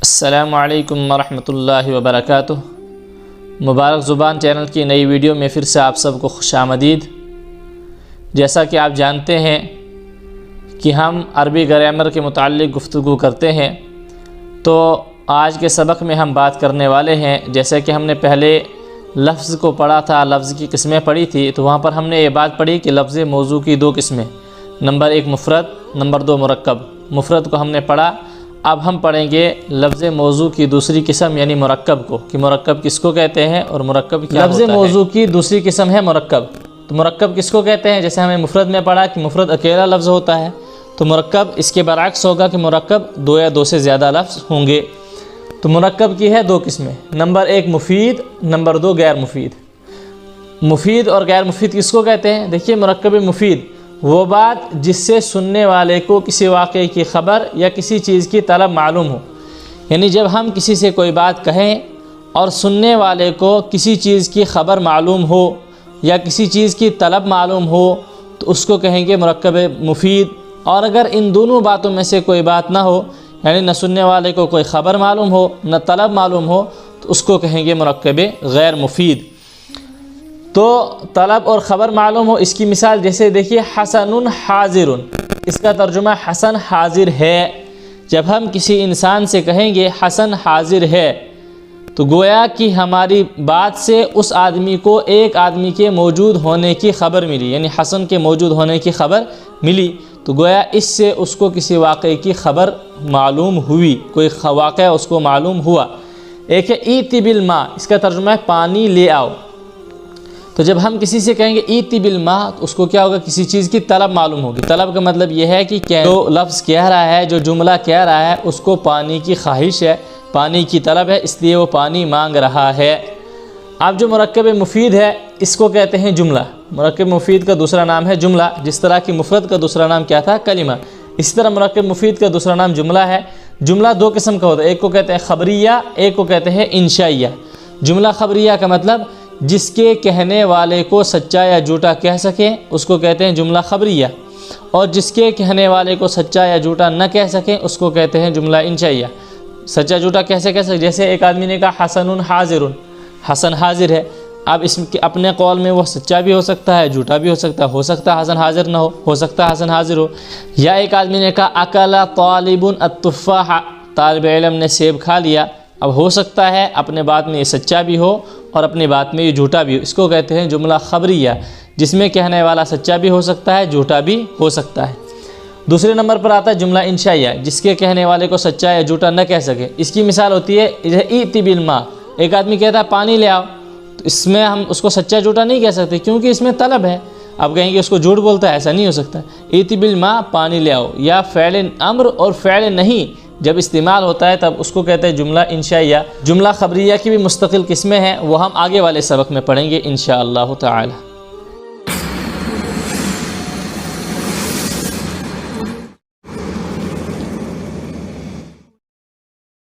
السلام علیکم ورحمۃ اللہ وبرکاتہ۔ مبارک زبان چینل کی نئی ویڈیو میں پھر سے آپ سب کو خوش آمدید۔ جیسا کہ آپ جانتے ہیں کہ ہم عربی گرامر کے متعلق گفتگو کرتے ہیں، تو آج کے سبق میں ہم بات کرنے والے ہیں، جیسے کہ ہم نے پہلے لفظ کو پڑھا تھا، لفظ کی قسمیں پڑھی تھی، تو وہاں پر ہم نے یہ بات پڑھی کہ لفظ موضوع کی دو قسمیں، نمبر 1 مفرد، نمبر 2 مرکب۔ مفرد کو ہم نے پڑھا، اب ہم پڑھیں گے لفظ موضوع کی دوسری قسم یعنی مرکب کو، کہ مرکب کس کو کہتے ہیں اور مرکب کیا ہوتا ہے۔ لفظ موضوع کی دوسری قسم ہے مرکب۔ تو مرکب کس کو کہتے ہیں؟ جیسے ہمیں مفرد میں پڑھا کہ مفرد اکیلا لفظ ہوتا ہے، تو مرکب اس کے برعکس ہوگا کہ مرکب 2 یا 2 سے زیادہ لفظ ہوں گے۔ تو مرکب کی ہے 2 قسمیں، نمبر 1 مفید، نمبر 2 غیر مفید۔ مفید اور غیر مفید کس کو کہتے ہیں؟ دیکھیے، مرکب مفید وہ بات جس سے سننے والے کو کسی واقعے کی خبر یا کسی چیز کی طلب معلوم ہو، یعنی جب ہم کسی سے کوئی بات کہیں اور سننے والے کو کسی چیز کی خبر معلوم ہو یا کسی چیز کی طلب معلوم ہو تو اس کو کہیں گے مرکب مفید۔ اور اگر ان دونوں باتوں میں سے کوئی بات نہ ہو، یعنی نہ سننے والے کو کوئی خبر معلوم ہو نہ طلب معلوم ہو، تو اس کو کہیں گے مرکب غیر مفید۔ تو طلب اور خبر معلوم ہو، اس کی مثال جیسے دیکھیے حسن حاضر، اس کا ترجمہ حسن حاضر ہے۔ جب ہم کسی انسان سے کہیں گے حسن حاضر ہے، تو گویا کہ ہماری بات سے اس آدمی کو ایک آدمی کے موجود ہونے کی خبر ملی، یعنی حسن کے موجود ہونے کی خبر ملی، تو گویا اس سے اس کو کسی واقعے کی خبر معلوم ہوئی، کوئی واقعہ اس کو معلوم ہوا۔ ایک ہے ایتی بالماء، اس کا ترجمہ ہے پانی لے آؤ۔ تو جب ہم کسی سے کہیں گے ایتی بالماء، تو اس کو کیا ہوگا؟ کسی چیز کی طلب معلوم ہوگی۔ طلب کا مطلب یہ ہے کہ جو لفظ کہہ رہا ہے، جو جملہ کہہ رہا ہے، اس کو پانی کی خواہش ہے، پانی کی طلب ہے، اس لیے وہ پانی مانگ رہا ہے۔ اب جو مرکب مفید ہے، اس کو کہتے ہیں جملہ۔ مرکب مفید کا دوسرا نام ہے جملہ، جس طرح کہ مفرد کا دوسرا نام کیا تھا؟ کلمہ۔ اسی طرح مرکب مفید کا دوسرا نام جملہ ہے۔ جملہ 2 قسم کا ہوتا ہے، ایک کو کہتے ہیں خبریہ، ایک کو کہتے ہیں انشائیہ۔ جملہ خبریہ کا مطلب جس کے کہنے والے کو سچا یا جھوٹا کہہ سکیں، اس کو کہتے ہیں جملہ خبریہ، اور جس کے کہنے والے کو سچا یا جھوٹا نہ کہہ سکیں، اس کو کہتے ہیں جملہ انشائیہ۔ سچا جھوٹا کیسے کہہ سکیں؟ جیسے ایک آدمی نے کہا حسن حاضر، حسن حاضر ہے، اب اس کے اپنے قول میں وہ سچا بھی ہو سکتا ہے، جھوٹا بھی ہو سکتا ہے حسن حاضر نہ ہو سکتا ہے حسن حاضر ہو۔ یا ایک آدمی نے کہا اکل طالب التفاح، طالب علم نے سیب کھا لیا، اب ہو سکتا ہے اپنے بات میں یہ سچا بھی ہو اور اپنی بات میں یہ جھوٹا بھی ہو، اس کو کہتے ہیں جملہ خبریہ، جس میں کہنے والا سچا بھی ہو سکتا ہے، جھوٹا بھی ہو سکتا ہے۔ دوسرے نمبر پر آتا ہے جملہ انشائیہ، جس کے کہنے والے کو سچا یا جھوٹا نہ کہہ سکے۔ اس کی مثال ہوتی ہے ایتی بالماء، ایک آدمی کہتا ہے پانی لے آؤ، تو اس میں ہم اس کو سچا جھوٹا نہیں کہہ سکتے، کیونکہ اس میں طلب ہے۔ اب کہیں گے اس کو جھوٹ بولتا ہے، ایسا نہیں ہو سکتا۔ ایتی بالماء، پانی لے آؤ، یا فعل امر اور فعل نہیں جب استعمال ہوتا ہے تب اس کو کہتے ہیں جملہ انشائیہ۔ جملہ خبریہ کی بھی مستقل قسمیں ہیں، وہ ہم آگے والے سبق میں پڑھیں گے انشاءاللہ تعالی۔